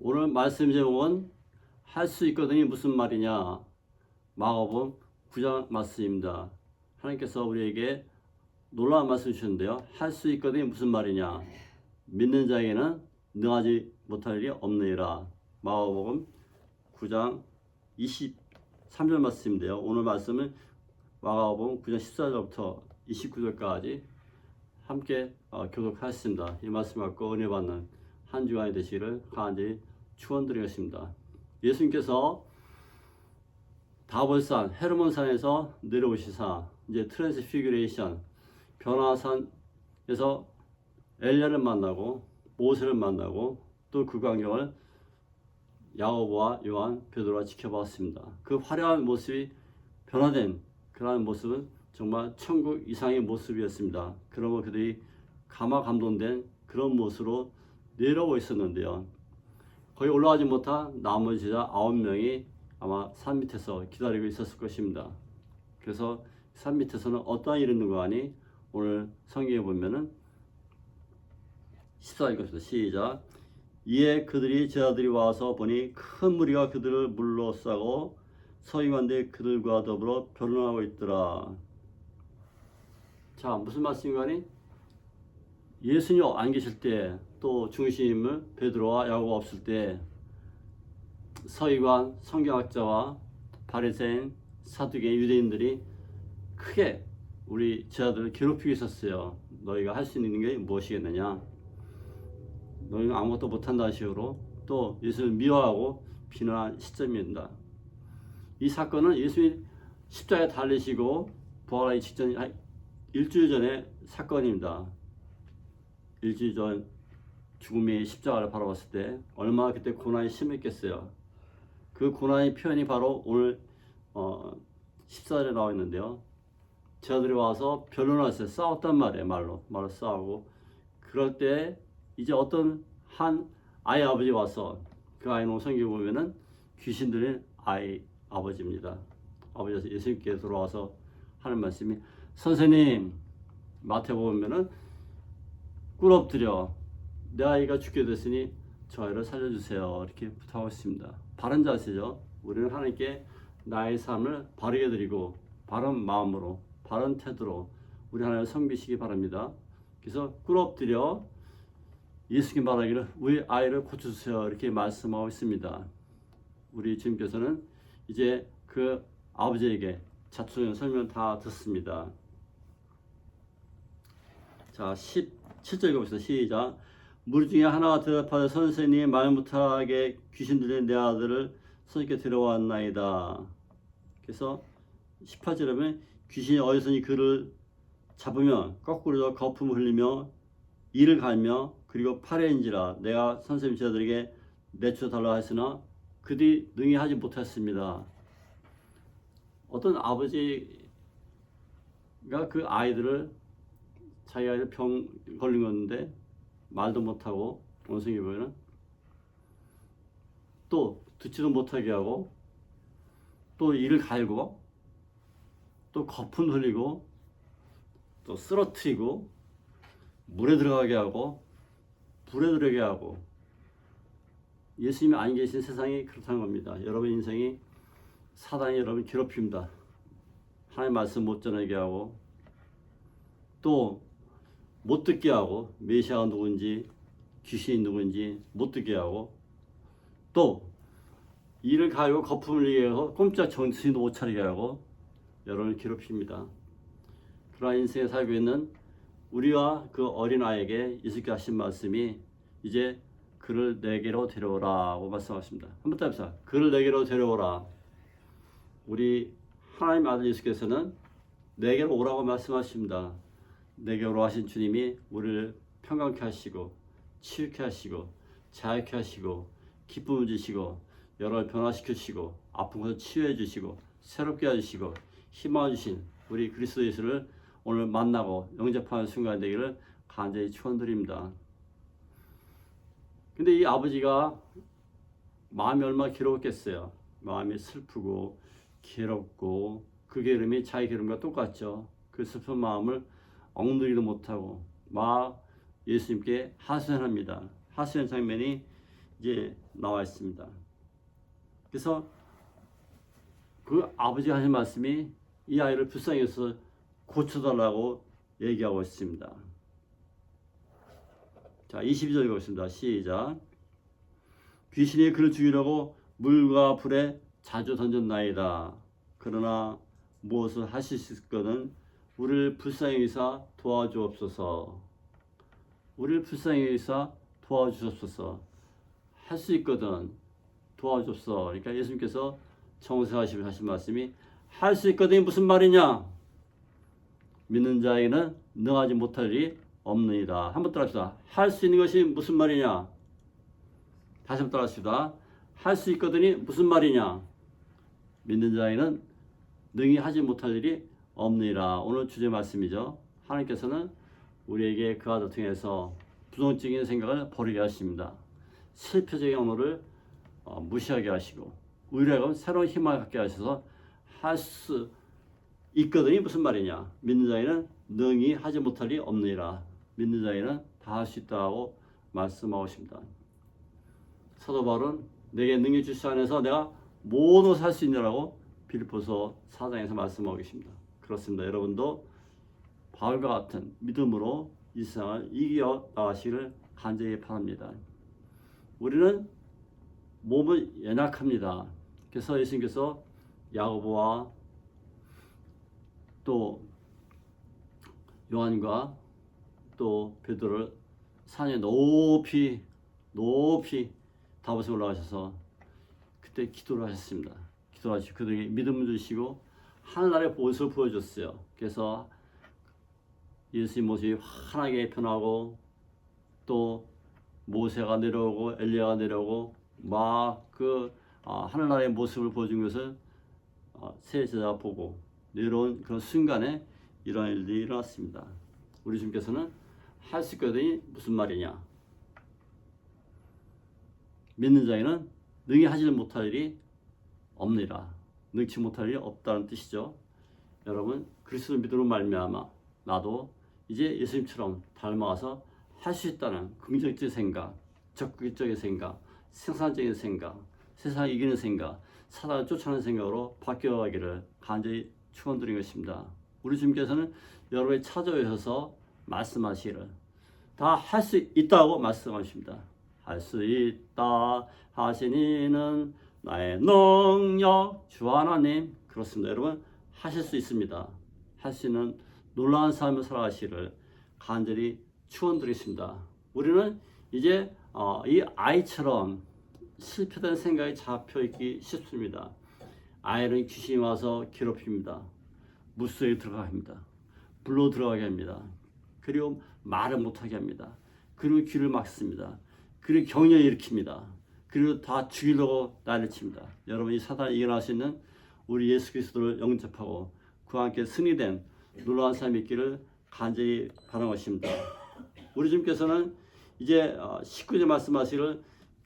오늘 말씀 제목은 할 수 있거든이 무슨 말이냐? 마가복음 9장 말씀입니다. 하나님께서 우리에게 놀라운 말씀 주셨는데요. 할 수 있거든이 무슨 말이냐? 믿는 자에게는 능하지 못할 일이 없느니라. 마가복음 9장 23절 말씀인데요. 오늘 말씀은 마가복음 9장 14절부터 29절까지 함께 교독하였습니다. 이 말씀 갖고 은혜 받는 한 주간이 되시기를 간절히 축원드리겠습니다. 예수님께서 다볼산 헤르몬산에서 내려오시사 이제 트랜스피규레이션 변화산에서 엘리야를 만나고 모세를 만나고 또 그 광경을 야고보와 요한, 베드로가 지켜봤습니다. 그 화려한 모습이 변화된 그러한 모습은 정말 천국 이상의 모습이었습니다. 그러고 그들이 감화감동된 그런 모습으로 내려오고 있었는데요. 거의 올라가지 못한 나머지 제자 9명이 아마 산 밑에서 기다리고 있었을 것입니다. 그래서 산 밑에서는 어떠한 일이 있는 거 아니? 오늘 성경에 보면은 14절부터 시작. 이에 그들이 제자들이 와서 보니 큰 무리가 그들을 물러싸고 서기관들이 그들과 더불어 변론하고 있더라. 자, 무슨 말씀인가니? 예수님 안 계실 때, 또 중심을 베드로와 야고보가 없을 때 서기관, 성경학자와 바리새인, 사두개인, 유대인들이 크게 우리 제자들을 괴롭히고 있었어요. 너희가 할 수 있는 게 무엇이겠느냐? 너희는 아무것도 못한다는 식으로 또 예수를 미워하고 비난한 시점입니다. 이 사건은 예수님이 십자가에 달리시고 부활하기 직전 일주일 전의 사건입니다. 일주일 전 죽음의 십자가를 바라봤을 때 얼마나 그때 고난이 심했겠어요. 그 고난의 표현이 바로 오늘 14절에 나와 있는데요. 제자들이 와서 변론을 했어요. 싸웠단 말이에요. 말로 싸우고 그럴 때 이제 어떤 한 아이 아버지 와서 그 아이는 성경에 보면은 귀신들의 아이 아버지입니다. 아버지가 예수님께 들어와서 하는 말씀이 선생님 마태복음 보면은 꿇 엎드려 내 아이가 죽게 됐으니 저 아이를 살려주세요. 이렇게 부탁하고 있습니다. 바른 자세죠. 우리는 하나님께 나의 삶을 바르게 드리고 바른 마음으로 바른 태도로 우리 하나님을 섬기시기 바랍니다. 그래서 꿇 엎드려 예수님 말하기를 우리 아이를 고쳐주세요. 이렇게 말씀하고 있습니다. 우리 주님께서는 이제 그 아버지에게 자초전 설명 다 듣습니다. 자, 17절 읽어봅시다. 시작. 무리 중에 하나가 대답하되 선생님 말 못하게 귀신 들린 내 아들을 선생님께 데려왔나이다. 그래서 18절에 보면 귀신이 어디서니 그를 잡으면 거꾸로 거품을 흘리며 이를 갈며 그리고 팔에 인지라 내가 선생님 제자들에게 내쳐 달라 했으나 그들이 능히 하지 못했습니다. 어떤 아버지가 그 아이들을 자기 아이들 병 걸린 건데 말도 못하고 원숭이 보면은 또 듣지도 못하게 하고 또 이를 갈고 또 거품 흘리고 또 쓰러뜨리고 물에 들어가게 하고 불에 들어가게 하고 예수님이 안 계신 세상이 그렇다는 겁니다. 여러분 인생이 사단이 여러분 괴롭힙니다. 하나님 말씀 못 전하게 하고 또 못 듣게 하고 메시아가 누군지 귀신이 누군지 못 듣게 하고 또 이를 갈고 거품을 흘리게 하고 꼼짝 정신도 못 차리게 하고 여러분을 괴롭힙니다. 그러한 인생에 살고 있는 우리와 그 어린아이에게 예수께서 하신 말씀이 이제 그를 내게로 데려오라고 말씀하십니다. 한번 더 해봅시다. 그를 내게로 데려오라. 우리 하나님 아들 예수께서는 내게로 오라고 말씀하십니다. 내게로 하신 주님이 우리를 평강케 하시고 치유케 하시고 자유케 하시고 기쁨을 주시고 여러분을 변화시키시고 아픈 것을 치유해 주시고 새롭게 해주시고 희망을 주신 우리 그리스도 예수를 오늘 만나고 영접하는 순간 되기를 간절히 축원드립니다. 근데 이 아버지가 마음이 얼마나 괴로웠겠어요. 마음이 슬프고 괴롭고 그 괴로움이 자기 괴로움과 똑같죠. 그 슬픈 마음을 억누르지도 못하고 막 예수님께 하소연합니다. 하소연 장면이 이제 나와 있습니다. 그래서 그 아버지가 하신 말씀이 이 아이를 불쌍히 여겨서 고쳐달라고 얘기하고 있습니다. 자, 22절 읽겠습니다. 시작. 귀신이 그를 죽이려고 물과 불에 자주 던졌나이다. 그러나 무엇을 하실 수 있거든 우리를 불쌍히 여기사 도와주옵소서. 우리를 불쌍히 여기사 도와주옵소서. 할 수 있거든 도와주옵소서. 그러니까 예수님께서 정색하시면서 하신 말씀이 할 수 있거든이 무슨 말이냐? 믿는 자에게는 능하지 못할 일이 없느니라. 한번 따라합시다. 할 수 있는 것이 무슨 말이냐? 다시 한번 따라합시다. 할 수 있거든이 무슨 말이냐? 믿는 자에게는 능히 하지 못할 일이 없느니라. 오늘 주제 말씀이죠. 하나님께서는 우리에게 그 아들 통해서 부정적인 생각을 버리게 하십니다. 실패적인 언어를 무시하게 하시고 우리에게 새로운 희망을 갖게 하셔서 할 수 있거든이 무슨 말이냐? 믿는 자에는 능히 하지 못할 일이 없느니라. 믿는 자에는 다 할 수 있다고 말씀하고 있습니다. 사도 바울은 내게 능히 주시 안에서 내가 모든 것을 할 수 있느라고 빌립보서 4장에서 말씀하고 계십니다. 그렇습니다. 여러분도 바울과 같은 믿음으로 이 세상을 이겨 나가시기를 간절히 바랍니다. 우리는 몸은 연약합니다. 그래서 예수님께서 야고보와 또 요한과 또 베드로를 산에 높이 다봇에 올라가셔서 그때 기도를 하셨습니다. 기도를 하시고 그들에게 믿음을 주시고 하늘나라의 모습을 보여줬어요. 그래서 예수님 모습이 환하게 변하고 또 모세가 내려오고 엘리야가 내려오고 막 그 하늘나라의 모습을 보여준 것을 세 제자가 보고 내려온 그런 순간에 이런 일들이 일어났습니다. 우리 주님께서는 할 수 있거든이 무슨 말이냐? 믿는 자에는 능히 하지 못할 일이 없느니라. 능치 못할 일이 없다는 뜻이죠. 여러분 그리스도를 믿음으로 말미암아 나도 이제 예수님처럼 닮아가서 할 수 있다는 긍정적인 생각, 적극적인 생각, 생산적인 생각, 세상을 이기는 생각, 사단을 쫓아내는 생각으로 바뀌어가기를 간절히 축원드리는 것입니다. 우리 주님께서는 여러분이 찾아오셔서 말씀하시기를 다 할 수 있다고 말씀하십니다. 할 수 있다 하시니는 나의 능력 주 하나님. 그렇습니다. 여러분 하실 수 있습니다. 할 수 있는 놀라운 삶을 살아가시기를 간절히 축원드리겠습니다. 우리는 이제 이 아이처럼 실패된 생각이 잡혀있기 쉽습니다. 아이는 귀신이 와서 괴롭힙니다. 무속에 들어가게 합니다. 불로 들어가게 합니다. 그리고 말을 못하게 합니다. 그리고 귀를 막습니다. 그리고 경련을 일으킵니다. 그리고 다 죽이려고 난리를 칩니다. 여러분 이 사단을 이겨낼 수 있는 우리 예수 그리스도를 영접하고 그와 함께 승리된 놀라운 삶이 있기를 간절히 바라는 것입니다. 우리 주님께서는 이제 19절 말씀하시기를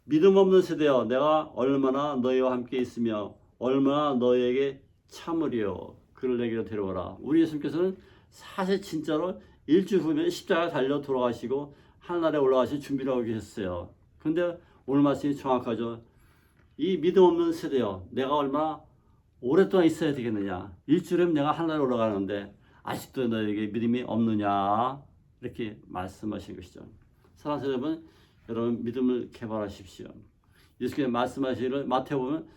믿음 없는 세대여 내가 얼마나 너희와 함께 있으며 얼마나 너희에게 참으리요 그를 내게로 데려오라. 우리 예수님께서는 사실 진짜로 일주일 후면 십자가에 달려 돌아가시고 하늘나라에 올라가실 준비를 하고 계셨어요. 그런데 오늘 말씀이 정확하죠. 이 믿음 없는 세대여 내가 얼마나 오랫동안 있어야 되겠느냐. 일주일이면 내가 하늘나라에 올라가는데 아직도 너에게 믿음이 없느냐 이렇게 말씀하신 것이죠. 사랑하는 여러분 믿음을 개발하십시오. 예수께서 말씀하시기를 마태복음 보면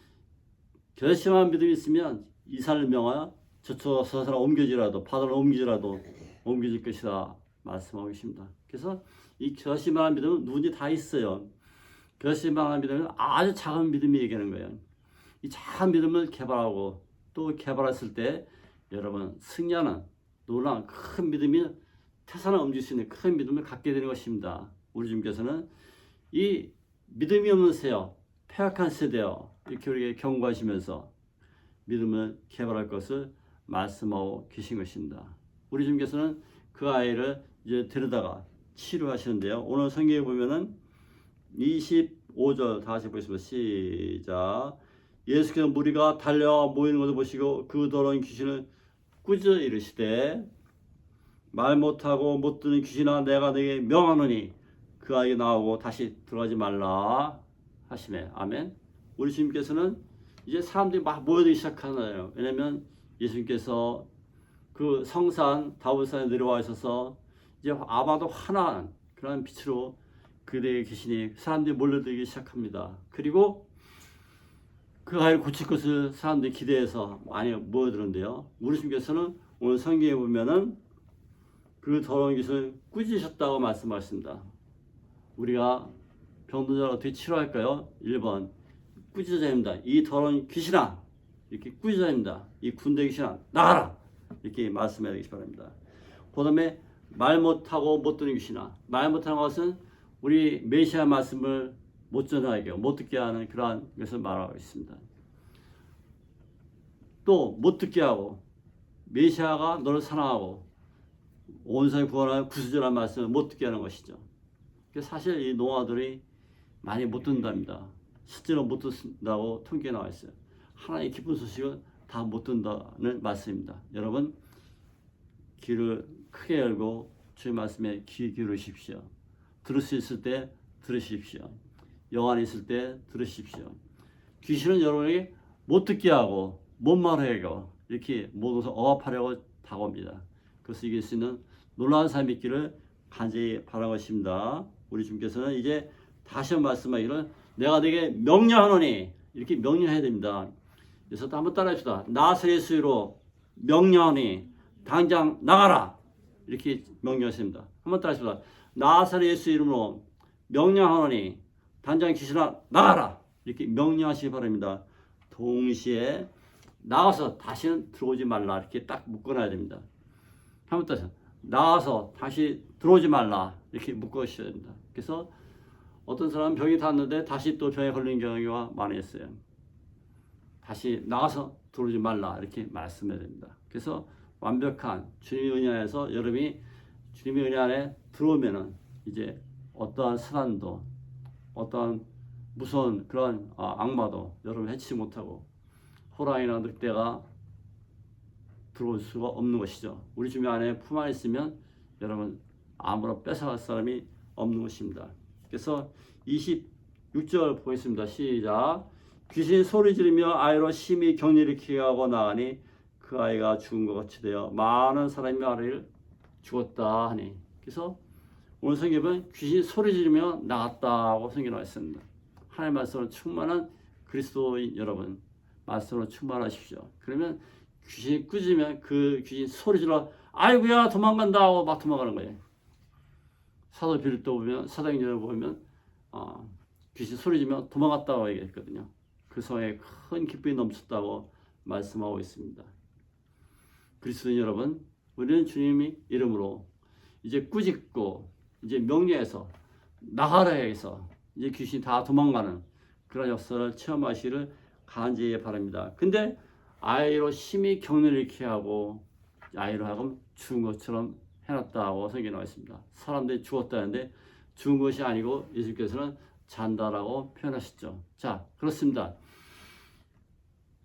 결심한 믿음이 있으면 이 산을 명하여 저쪽 저 사람 옮겨지라도 바다를 옮기지라도 옮겨질 것이다 말씀하고 계십니다. 그래서 이 결심한 믿음은 누구든지 다 있어요. 결심한 믿음은 아주 작은 믿음이 얘기하는 거예요. 이 작은 믿음을 개발하고 또 개발했을 때 여러분 승리하는 놀라운 큰 믿음이 태산을 옮길 수 있는 큰 믿음을 갖게 되는 것입니다. 우리 주님께서는 이 믿음이 없는 세요, 패악한 세대요 이렇게 우리에게 경고하시면서 믿음을 개발할 것을 말씀하고 계신 것입니다. 우리 주님께서는 그 아이를 이제 데려다가 치료하시는데요. 오늘 성경에 보면은 25절 다시 보겠습니다. 시작. 예수께서 무리가 달려와 모이는 것을 보시고 그 더러운 귀신을 꾸짖어 이르시되 말 못하고 못 듣는 귀신아 내가 너에게 명하노니 그 아이가 나오고 다시 들어가지 말라. 하심에. 아멘. 우리 주님께서는 이제 사람들이 막 모여들기 시작하나요. 왜냐면 예수님께서 그 성산 다윗산에 내려와 있어서 이제 아마도 환한 그런 빛으로 그대에 계시니 사람들이 몰려들기 시작합니다. 그리고 그 아이를 고칠 것을 사람들이 기대해서 많이 모여드는데요. 우리 주님께서는 오늘 성경에 보면은 그 더러운 귀신을 꾸짖으셨다고 말씀하십니다. 우리가 병든 자를 어떻게 치료할까요? 1번 꾸짖어야 됩니다. 이 더러운 귀신아, 이렇게 꾸짖어야 됩니다. 이 군대 귀신아, 나가라! 이렇게 말씀해야 되기 바랍니다. 그 다음에 말 못하고 못 듣는 귀신아. 말 못하는 것은 우리 메시아 말씀을 못 전하게, 못 듣게 하는 그러한 것을 말하고 있습니다. 또 못 듣게 하고 메시아가 너를 사랑하고 온 세상을 구원하는 구수절한 말씀을 못 듣게 하는 것이죠. 사실 이 노아들이 많이 못 듣는답니다. 실제로 못 듣는다고 통계에 나와 있어요. 하나님의 기쁜 소식을 다 못 듣는다는 말씀입니다. 여러분 귀를 크게 열고 주의 말씀에 귀 기울이십시오. 들을 수 있을 때 들으십시오. 영안이 있을 때 들으십시오. 귀신은 여러분에게 못 듣게 하고 못 말하게 하고 이렇게 모든 것을 억압하려고 다가옵니다. 그래서 이길 수 있는 놀라운 삶이 있기를 간절히 바라고 있습니다. 우리 주님께서는 이제 다시 한번 말씀하기를 내가 네게 명령하노니 이렇게 명령해야 됩니다. 그래서 또 한번 따라합시다. 나사렛 예수로 명령하니 당장 나가라 이렇게 명령하십니다. 한번 따라합시다. 나사렛 예수 이름으로 명령하노니 당장 귀신아 나가라 이렇게 명령하시기 바랍니다. 동시에 나가서 다시는 들어오지 말라 이렇게 딱 묶어놔야 됩니다. 한번 따라서 나가서 다시 들어오지 말라 이렇게 묶으셔야 됩니다. 그래서 어떤 사람은 병이 닿았는데 다시 또 병에 걸린 경우가 많이 있어요. 다시 나가서 들어오지 말라 이렇게 말씀해야 됩니다. 그래서 완벽한 주님의 은혜 안에서 여러분이 주님의 은혜 안에 들어오면은 이제 어떠한 사단도 어떠한 무서운 그런 악마도 여러분 해치지 못하고 호랑이나 늑대가 들어올 수가 없는 것이죠. 우리 주님 안에 품 안에 있으면 여러분 아무나 뺏어갈 사람이 없는 것입니다. 그래서 26절 보겠습니다. 시작. 귀신이 소리 지르며 아이로 심히 격리일으키게 하고 나가니 그 아이가 죽은 것 같이 되어 많은 사람이 말하기를 죽었다 하니. 그래서 오늘 성경은 귀신이 소리 지르며 나갔다고 성경에 나와 있습니다. 하나님의 말씀으로 충만한 그리스도인 여러분 말씀으로 충만하십시오. 그러면 귀신이 꾸짖으면 그 귀신 소리 질러 아이고야 도망간다 하고 막 도망가는 거예요. 사도 빌립도 보면 사도행전을 보면 귀신 소리 지르며 도망갔다고 얘기했거든요. 그 성에 큰 기쁨이 넘쳤다고 말씀하고 있습니다. 그리스도인 여러분, 우리는 주님의 이름으로 이제 꾸짖고 이제 명령해서 나가라 해서 이제 귀신이 다 도망가는 그런 역사를 체험하시기를 간절히 바랍니다. 근데 아이로 심히 격리를 일으키게 하고 아이로 하여금 죽은 것처럼 해놨다고 성경에 나와 있습니다. 사람들이 죽었다는데 죽은 것이 아니고 예수께서는 잔다라고 표현하셨죠. 자, 그렇습니다.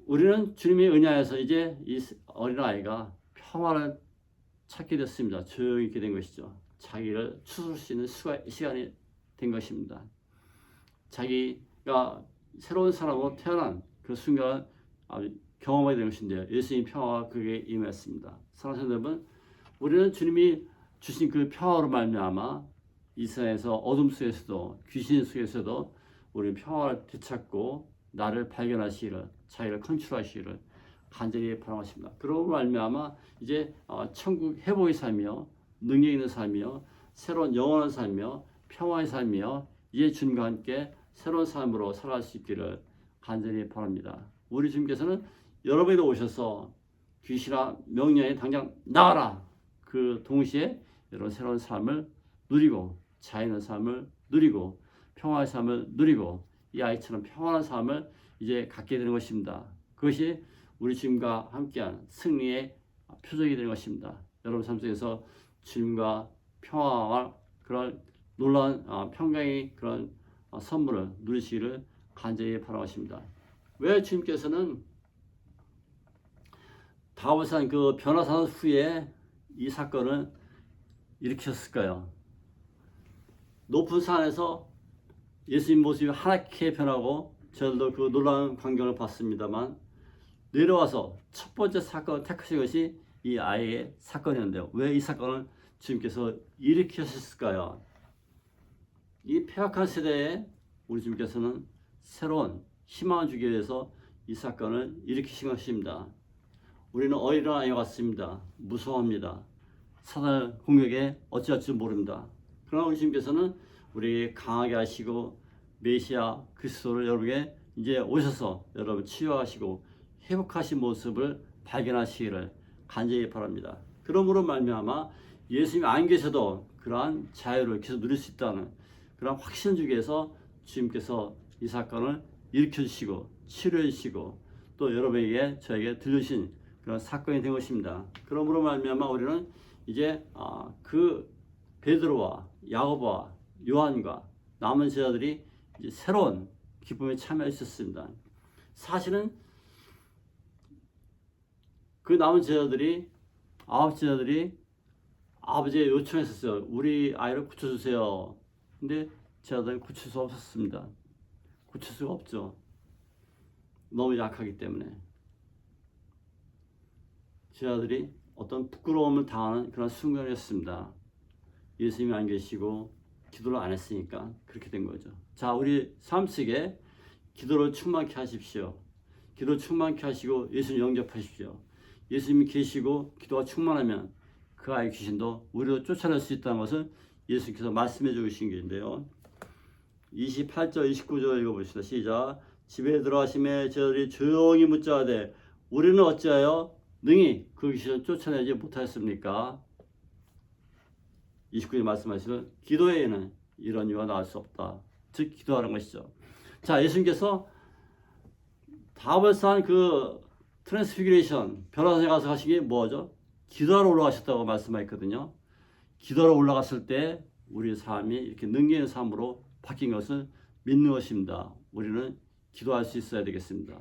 우리는 주님의 은혜에서 이제 이 어린아이가 평화를 찾게 됐습니다. 조용히 있게 된 것이죠. 자기를 추스를 수 있는 시간이 된 것입니다. 자기가 새로운 사람으로 태어난 그 순간 경험하게 된 것인데요. 예수님 평화가 그게 임했습니다. 사랑하는 여러분, 우리는 주님이 주신 그 평화로 말미암아 이 세상에서 어둠 속에서도 귀신 속에서도 우리 평화를 되찾고 나를 발견하시기를 자기를 컨트롤하시기를 간절히 바라십니다. 그러고 말미암아 이제 천국 회복의 삶이요, 능력 있는 삶이요, 새로운 영원한 삶이요, 평화의 삶이요, 이제 주님과 함께 새로운 삶으로 살아갈 수 있기를 간절히 바랍니다. 우리 주님께서는 여러분에게 오셔서 귀신아 명령에 당장 나가라. 그 동시에 여러분 새로운 삶을 누리고 자유의 삶을 누리고 평화의 삶을 누리고 이 아이처럼 평안한 삶을 이제 갖게 되는 것입니다. 그것이 우리 주님과 함께한 승리의 표적이 되는 것입니다. 여러분 삶 속에서 주님과 평화와 그런 놀라운 평강의 그런 선물을 누리시기를 간절히 바라십니다. 왜 주님께서는 다윗산 그 변화산 후에 이 사건을 일으켰을까요? 높은 산에서 예수님 모습이 하얗게 변하고 저들도 그 놀라운 광경을 봤습니다만 내려와서 첫 번째 사건을 택하신 것이 이 아이의 사건이었는데요. 왜 이 사건을 주님께서 일으키셨을까요? 이 폐악한 세대에 우리 주님께서는 새로운 희망을 주기 위해서 이 사건을 일으키신 것입니다. 우리는 어린아이와 같습니다. 무서워합니다. 사단의 공격에 어찌할 줄 모릅니다. 그러나 우리 주님께서는 우리에게 강하게 하시고 메시아 그리스도를 여러분에게 이제 오셔서 여러분 치유하시고 회복하신 모습을 발견하시기를 간절히 바랍니다. 그러므로 말미암아 예수님이 안 계셔도 그러한 자유를 계속 누릴 수 있다는 그런 확신을 주기 위해서 주님께서 이 사건을 일으켜 주시고 치료해 주시고 또 여러분에게 저에게 들려주신 그런 사건이 된 것입니다. 그러므로 말미암아 우리는 이제 그 베드로와 야고보와 요한과 남은 제자들이 이제 새로운 기쁨에 참여할 수 있었습니다. 사실은 그 남은 제자들이 아홉 제자들이 아버지의 요청했었어요. 우리 아이를 고쳐주세요. 근데 제자들은 고칠 수 없었습니다. 고칠 수가 없죠. 너무 약하기 때문에. 제자들이 어떤 부끄러움을 당하는 그런 순간이었습니다. 예수님이 안 계시고 기도를 안 했으니까 그렇게 된 거죠. 자, 우리 삶 속에 기도를 충만케 하십시오. 기도를 충만케 하시고 예수님 영접하십시오. 예수님이 계시고 기도가 충만하면 그 아이 귀신도 우리로 쫓아낼 수 있다는 것을 예수님께서 말씀해 주신 게인데요. 28절 29절 읽어보시다. 시작. 집에 들어가심에 저들이 조용히 묻자하되 우리는 어찌하여 능히 그 귀신을 쫓아내지 못하였습니까? 29절 말씀하시는 기도에는 이런 이유가 나올 수 없다. 즉 기도하는 것이죠. 자, 예수님께서 답을 쌓은 그 트랜스피그레이션 변화산에 가서 하신 게 뭐죠? 기도하러 올라가셨다고 말씀하셨거든요. 기도하러 올라갔을 때 우리의 삶이 이렇게 능력 있는 삶으로 바뀐 것을 믿는 것입니다. 우리는 기도할 수 있어야 되겠습니다.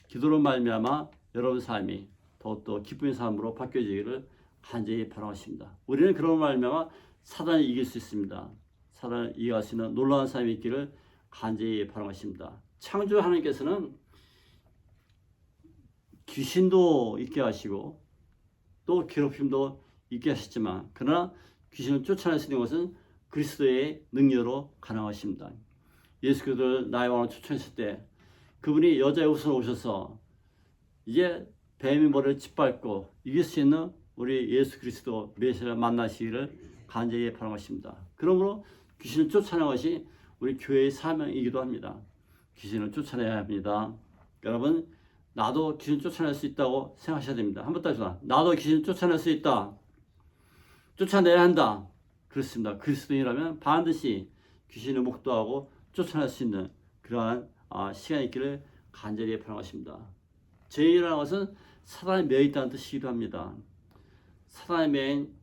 기도로 말미암아 여러분 삶이 더욱더 기쁨의 삶으로 바뀌어지기를 간절히 바라겠습니다. 우리는 그런 말미암아 사단을 이길 수 있습니다. 사단을 이겨갈 수 있는 놀라운 삶이 있기를 간절히 바라겠습니다. 창조 하나님께서는 귀신도 있게 하시고 또 괴롭힘도 있게 하셨지만 그러나 귀신을 쫓아낼 수 있는 것은 그리스도의 능력으로 가능하십니다. 예수 그리스도를 나의 왕으로 초청했을 때 그분이 여자의 옷으로 오셔서 이제 뱀의 머리를 짓밟고 이길 수 있는 우리 예수 그리스도 메시아를 만나시기를 간절히 바라겠습니다. 그러므로 귀신을 쫓아내는 것이 우리 교회의 사명이기도 합니다. 귀신을 쫓아내야 합니다. 여러분 나도 귀신 쫓아낼 수 있다고 생각하셔야 됩니다. 한번 따져봐. 나도 귀신 쫓아낼 수 있다. 쫓아내야 한다. 그렇습니다. 그리스도인이라면 반드시 귀신을 목도하고 쫓아낼 수 있는 그러한 시간이 있기를 간절히 바라겠습니다. 죄인이라는 것은 사단에 매여 있다는 뜻이기도 합니다. 사단에 매인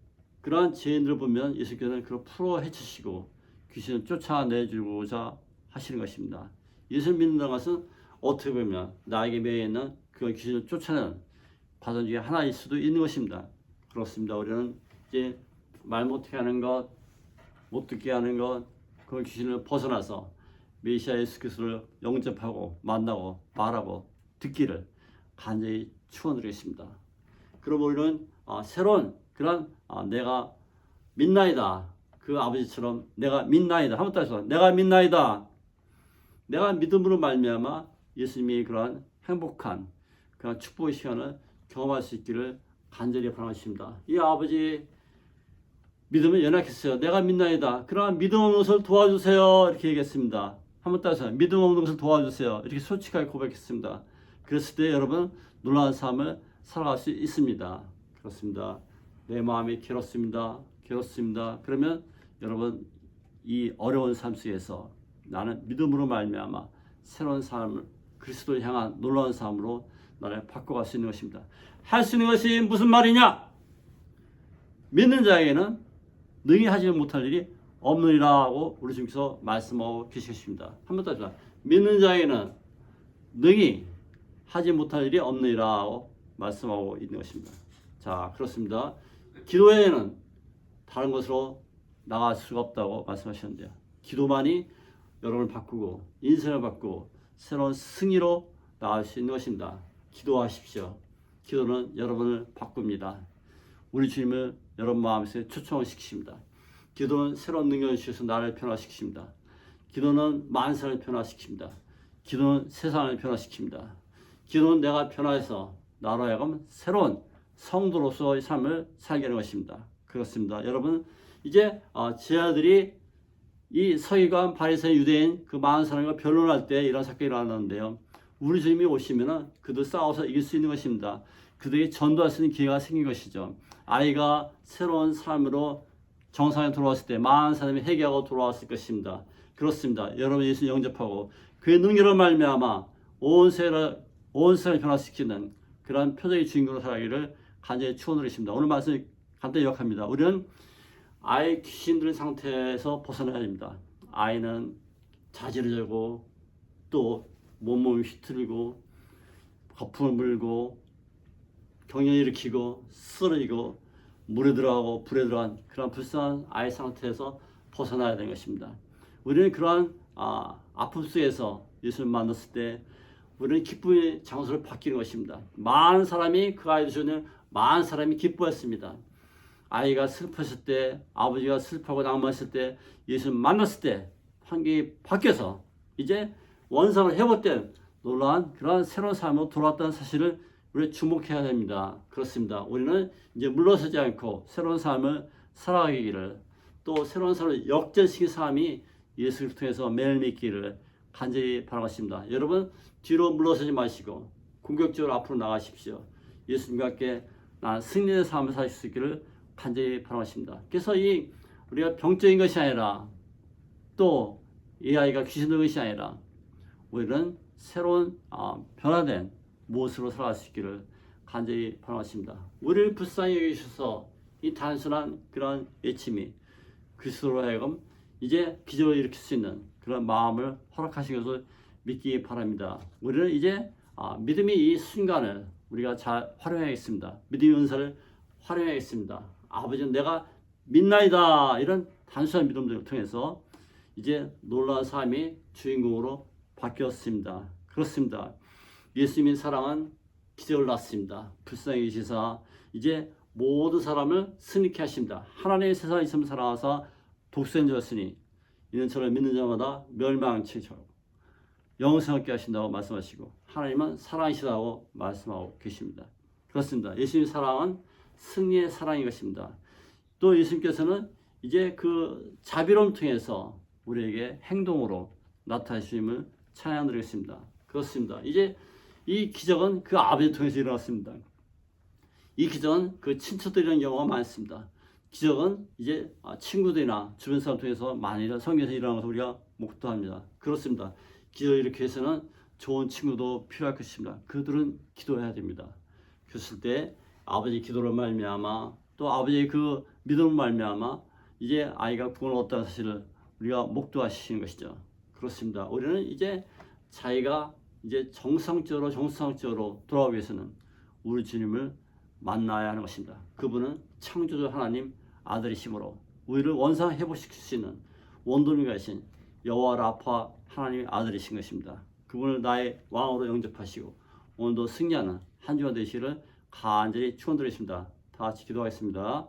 그러한 죄인들을 보면 예수께서는 그걸 풀어 헤치시고 귀신을 쫓아내주고자 하시는 것입니다. 예수를 믿는다는 것은 어떻게 보면 나에게 매여 있는 그 귀신을 쫓아내는 바전 중에 하나일 수도 있는 것입니다. 그렇습니다. 우리는 이제 말 못하게 하는 것, 못 듣게 하는 것, 그 귀신을 벗어나서 메시아 예수 그리스도를 영접하고 만나고 말하고 듣기를 간절히 축원드리겠습니다. 그럼 우리는 새로운 그런 내가 믿나이다. 그 아버지처럼 내가 믿나이다. 한번 따라서 내가 믿나이다. 내가 믿음으로 말미암아 예수님이 그러한 행복한 그런 축복의 시간을 경험할 수 있기를 간절히 바라겠습니다. 이 아버지 믿음을 연약했어요. 내가 믿나이다. 그러나 믿음 없는 것을 도와주세요. 이렇게 얘기했습니다. 한번 따라서 믿음 없는 것을 도와주세요. 이렇게 솔직하게 고백했습니다. 그랬을 때 여러분 놀라운 삶을 살아갈 수 있습니다. 그렇습니다. 내 마음이 괴롭습니다. 그러면 여러분 이 어려운 삶 속에서 나는 믿음으로 말미암아 새로운 삶을 그리스도를 향한 놀라운 삶으로 나를 바꿔갈 수 있는 것입니다. 할 수 있는 것이 무슨 말이냐? 믿는 자에게는 능히 하지 못할 일이 없느니라고 우리 주님께서 말씀하고 계시겠습니다. 한번 더 해주세요. 믿는 자에게는 능히 하지 못할 일이 없느니라고 말씀하고 있는 것입니다. 자, 그렇습니다. 기도에는 다른 것으로 나갈 수가 없다고 말씀하셨는데요. 기도만이 여러분을 바꾸고 인생을 바꾸고 새로운 승리로 나아갈 수 있는 것입니다. 기도하십시오. 기도는 여러분을 바꿉니다. 우리 주님을 여러분 마음속에 초청을 시키십니다. 기도는 새로운 능력을 주셔서 나를 변화시키십니다. 기도는 만사를 변화시킵니다. 기도는 세상을 변화시킵니다. 기도는 내가 변화해서 나로 하여금 새로운 성도로서의 삶을 살게 하는 것입니다. 그렇습니다. 여러분, 이제 제 아들이 이 서기관, 바리새인, 유대인 그 많은 사람과 변론할 때 이런 사건이 일어났는데요. 우리 주님이 오시면은 그들 싸워서 이길 수 있는 것입니다. 그들이 전도할 수 있는 기회가 생긴 것이죠. 아이가 새로운 삶으로 정상에 돌아왔을 때 많은 사람이 회개하고 돌아왔을 것입니다. 그렇습니다. 여러분 예수 영접하고 그의 능력을 말미암아 온 세상을 변화시키는 그런 표적의 주인공으로 살아가기를 간절히 축원드리십니다. 오늘 말씀 간단히 요약합니다. 우리는 아이 귀신 들린 상태에서 벗어나야 됩니다. 아이는 자지러지고 또 몸을 휘두르고 거품을 물고 경련을 일으키고 쓰러지고 물에 들어가고 불에 들어간 그런 불쌍한 아이 상태에서 벗어나야 되는 것입니다. 우리는 그러한 아픔 속에서 예수를 만났을 때 우리는 기쁨의 장소를 바뀌는 것입니다. 많은 사람이 그 아이를 주는 많은 사람이 기뻐했습니다. 아이가 슬펐을 때, 아버지가 슬퍼하고 낭만했을 때, 예수를 만났을 때 환경이 바뀌어서 이제 원상을 회복된 놀라운 그러한 새로운 삶으로 돌아왔다는 사실을 우리 주목해야 됩니다. 그렇습니다. 우리는 이제 물러서지 않고 새로운 삶을 살아가기를 또 새로운 삶을 역전시킨 삶이 예수를 통해서 매일 믿기를 간절히 바라겠습니다. 여러분 뒤로 물러서지 마시고 공격적으로 앞으로 나가십시오. 예수님과 함께 난 승리의 삶을 살 수 있기를 간절히 바라겠습니다. 그래서 우리가 병적인 것이 아니라 또 이 아이가 귀신 들린 것이 아니라 우리는 새로운 변화된 모습으로 살아갈 수 있기를 간절히 바라겠습니다. 우리를 불쌍히 여기셔서 이 단순한 그런 외침이 그리스도로 하여금 이제 기적을 일으킬 수 있는 그런 마음을 허락하신 것을 믿기 바랍니다. 우리는 이제 믿음이 이 순간을 우리가 잘 활용해야겠습니다. 믿음의 은사를 활용해야겠습니다. 아버지는 내가 믿나이다 이런 단순한 믿음들을 통해서 이제 놀라운 삶이 주인공으로 바뀌었습니다. 그렇습니다. 예수님의 사랑은 기적을 낳습니다. 불쌍히 계시사 이제 모든 사람을 승리케 하십니다. 하나님의 세상에 있음 사랑하사 독생자 였으니 이는 저를 믿는 자마다 멸망치죠 영생을 얻게 하신다고 말씀하시고 하나님은 사랑이시다고 말씀하고 계십니다. 그렇습니다. 예수님의 사랑은 승리의 사랑인 것입니다. 또 예수님께서는 이제 그 자비로움을 통해서 우리에게 행동으로 나타나심을 찬양드리겠습니다. 그렇습니다. 이제 이 기적은 그 아버지를 통해서 일어났습니다. 이 기적은 그 친척들이라는 경우가 많습니다. 기적은 이제 친구들이나 주변 사람 통해서 많이 성경에서 일어나는 것을 우리가 목도합니다. 그렇습니다. 기적을 이렇게 해서는 좋은 친구도 필요할 것입니다. 그들은 기도해야 됩니다. 그랬을 때 아버지 기도를 말미암아 또 아버지의 그 믿음을 말미암아 이제 아이가 구원을 얻었다는 사실을 우리가 목도하시는 것이죠. 그렇습니다. 우리는 이제 자기가 이제 정상적으로 돌아오기 위해서는 우리 주님을 만나야 하는 것입니다. 그분은 창조주 하나님 아들이시므로 우리를 원상 회복시킬 수 있는 원동력이신 여호와 라파 하나님의 아들이신 것입니다. 그분을 나의 왕으로 영접하시고 오늘도 승리하는 한 주가 되시기를 간절히 축원드리겠습니다. 다 같이 기도하겠습니다.